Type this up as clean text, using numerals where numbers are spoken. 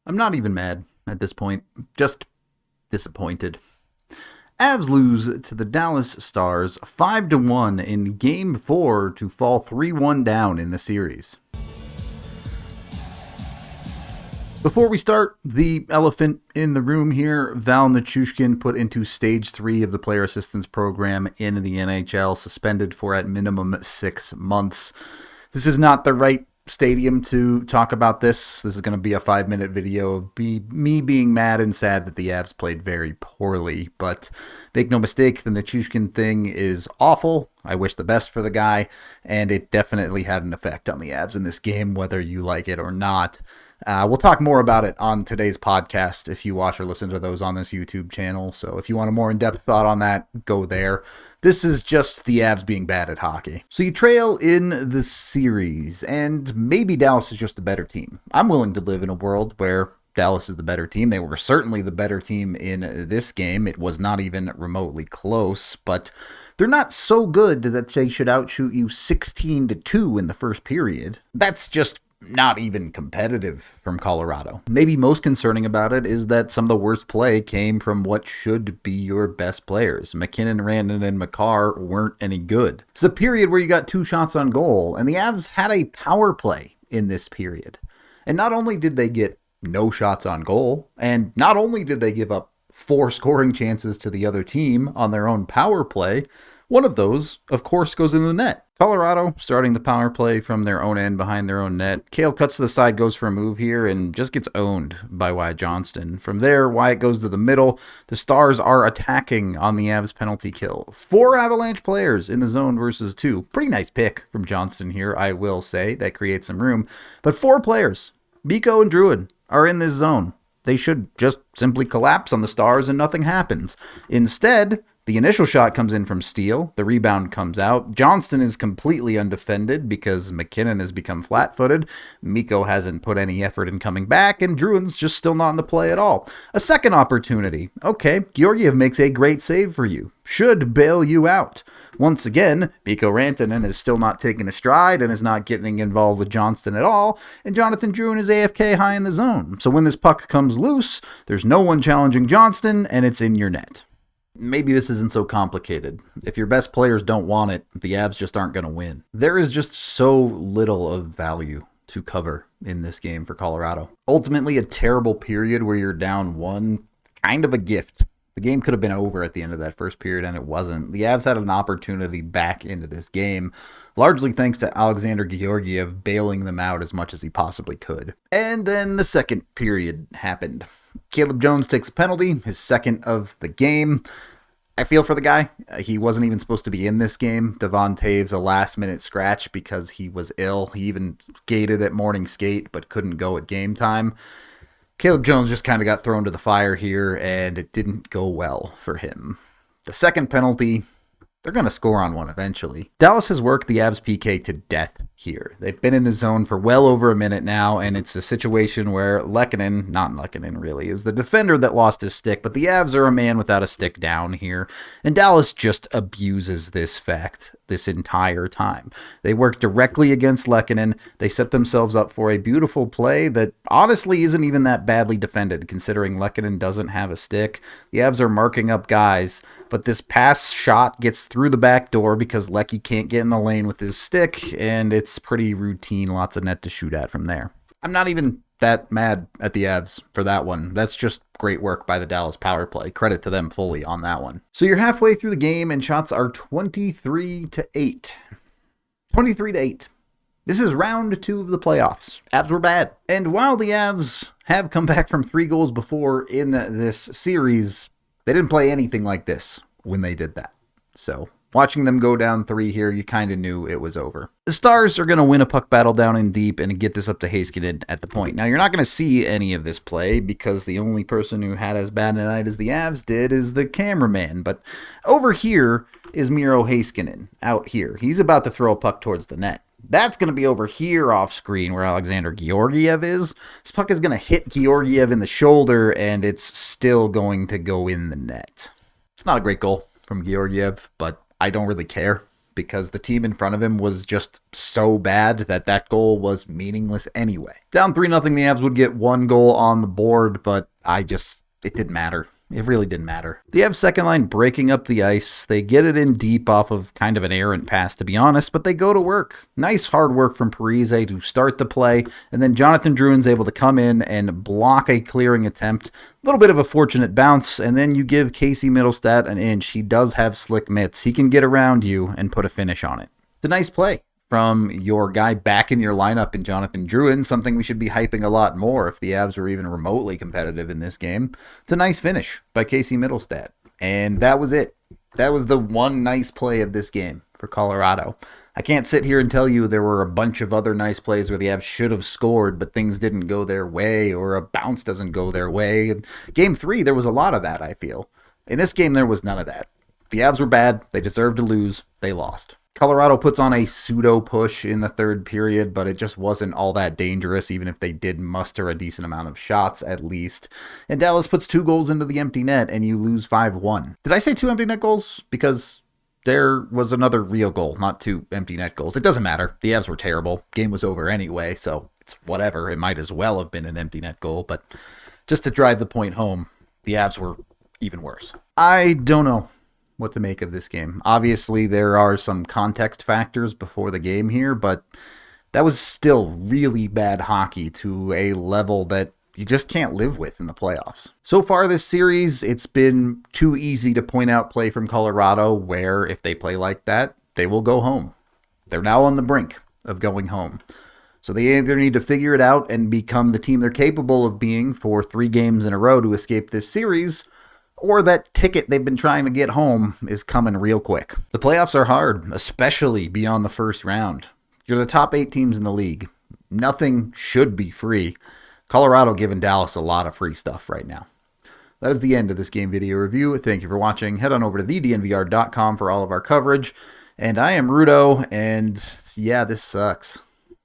I'm not even mad at this point, just disappointed. Avs lose to the Dallas Stars 5-1 in Game 4 to fall 3-1 down in the series. Before we start, the elephant in the room here, Valeri Nichushkin put into Stage 3 of the Player Assistance Program in the NHL, suspended for at minimum 6 months. This is not the right stadium to talk about this. This is going to be a 5-minute video of me being mad and sad that the Avs played very poorly. But make no mistake, the Nichushkin thing is awful. I wish the best for the guy, and it definitely had an effect on the Avs in this game, whether you like it or not. We'll talk more about it on today's podcast if you watch or listen to those on this YouTube channel. So if you want a more in-depth thought on that, go there. This is just the Avs being bad at hockey. So you trail in the series, and maybe Dallas is just the better team. I'm willing to live in a world where Dallas is the better team. They were certainly the better team in this game. It was not even remotely close, but they're not so good that they should outshoot you 16-2 in the first period. That's just not even competitive from Colorado. Maybe most concerning about it is that some of the worst play came from what should be your best players. McKinnon, Randon, and Makar weren't any good. It's a period where you got 2 shots on goal, and the Avs had a power play in this period. And not only did they get no shots on goal, and not only did they give up 4 scoring chances to the other team on their own power play, one of those, of course, goes in the net. Colorado starting the power play from their own end behind their own net. Cale cuts to the side, goes for a move here, and just gets owned by Wyatt Johnston. From there, Wyatt goes to the middle. The Stars are attacking on the Avs penalty kill. 4 Avalanche players in the zone versus 2. Pretty nice pick from Johnston here, I will say. That creates some room. But 4 players, Mikko and Druid, are in this zone. They should just simply collapse on the Stars and nothing happens. Instead, the initial shot comes in from Steele. The rebound comes out. Johnston is completely undefended because McKinnon has become flat-footed. Mikko hasn't put any effort in coming back, and Druin's just still not in the play at all. A second opportunity. Okay, Georgiev makes a great save for you. Should bail you out. Once again, Mikko Rantanen is still not taking a stride and is not getting involved with Johnston at all, and Jonathan Drouin is AFK high in the zone. So when this puck comes loose, there's no one challenging Johnston, and it's in your net. Maybe this isn't so complicated. If your best players don't want it, the Avs just aren't going to win. There is just so little of value to cover in this game for Colorado. Ultimately, a terrible period where you're down 1, kind of a gift. The game could have been over at the end of that first period, and it wasn't. The Avs had an opportunity back into this game, largely thanks to Alexander Georgiev bailing them out as much as he possibly could. And then the second period happened. Caleb Jones takes a penalty, his second of the game. I feel for the guy. He wasn't even supposed to be in this game. Devon Taves, a last-minute scratch because he was ill. He even skated at morning skate, but couldn't go at game time. Caleb Jones just kind of got thrown to the fire here, and it didn't go well for him. The second penalty, they're going to score on one eventually. Dallas has worked the Avs PK to death here. They've been in the zone for well over a minute now, and it's a situation where not Lehkonen really, it was the defender that lost his stick, but the Avs are a man without a stick down here, and Dallas just abuses this fact this entire time. They work directly against Lehkonen. They set themselves up for a beautiful play that honestly isn't even that badly defended, considering Lehkonen doesn't have a stick. The Avs are marking up guys, but this pass shot gets through the back door because Lecky can't get in the lane with his stick, and it's pretty routine, lots of net to shoot at from there. I'm not even that mad at the Avs for that one. That's just great work by the Dallas power play. Credit to them fully on that one. So you're halfway through the game and shots are 23-8. 23-8. This is round 2 of the playoffs. Avs were bad. And while the Avs have come back from 3 goals before in this series, they didn't play anything like this when they did that. So watching them go down 3 here, you kind of knew it was over. The Stars are going to win a puck battle down in deep and get this up to Heiskanen at the point. Now, you're not going to see any of this play because the only person who had as bad a night as the Avs did is the cameraman. But over here is Miro Heiskanen out here. He's about to throw a puck towards the net. That's going to be over here off screen where Alexander Georgiev is. This puck is going to hit Georgiev in the shoulder, and it's still going to go in the net. It's not a great goal from Georgiev, but I don't really care because the team in front of him was just so bad that that goal was meaningless anyway. Down 3-0, the Avs would get 1 goal on the board, but it didn't matter. It really didn't matter. The Avs second line breaking up the ice. They get it in deep off of kind of an errant pass, to be honest, but they go to work. Nice hard work from Parise to start the play, and then Jonathan Drouin's able to come in and block a clearing attempt. A little bit of a fortunate bounce, and then you give Casey Mittelstadt an inch. He does have slick mitts. He can get around you and put a finish on it. It's a nice play from your guy back in your lineup in Jonathan Drouin, something we should be hyping a lot more if the Avs were even remotely competitive in this game. It's a nice finish by Casey Mittelstadt. And that was it. That was the one nice play of this game for Colorado. I can't sit here and tell you there were a bunch of other nice plays where the Avs should have scored, but things didn't go their way, or a bounce doesn't go their way. In Game 3, there was a lot of that, I feel. In this game, there was none of that. The Avs were bad. They deserved to lose. They lost. Colorado puts on a pseudo push in the third period, but it just wasn't all that dangerous, even if they did muster a decent amount of shots at least. And Dallas puts 2 goals into the empty net, and you lose 5-1. Did I say 2 empty net goals? Because there was another real goal, not 2 empty net goals. It doesn't matter. The Avs were terrible. Game was over anyway, so it's whatever. It might as well have been an empty net goal, but just to drive the point home, the Avs were even worse. I don't know what to make of this game. Obviously, there are some context factors before the game here, but that was still really bad hockey to a level that you just can't live with in the playoffs. So far this series, it's been too easy to point out play from Colorado where if they play like that, they will go home. They're now on the brink of going home. So they either need to figure it out and become the team they're capable of being for 3 games in a row to escape this series, or that ticket they've been trying to get home is coming real quick. The playoffs are hard, especially beyond the first round. You're the top 8 teams in the league. Nothing should be free. Colorado giving Dallas a lot of free stuff right now. That is the end of this game video review. Thank you for watching. Head on over to thednvr.com for all of our coverage. And I am Rudo, and yeah, this sucks.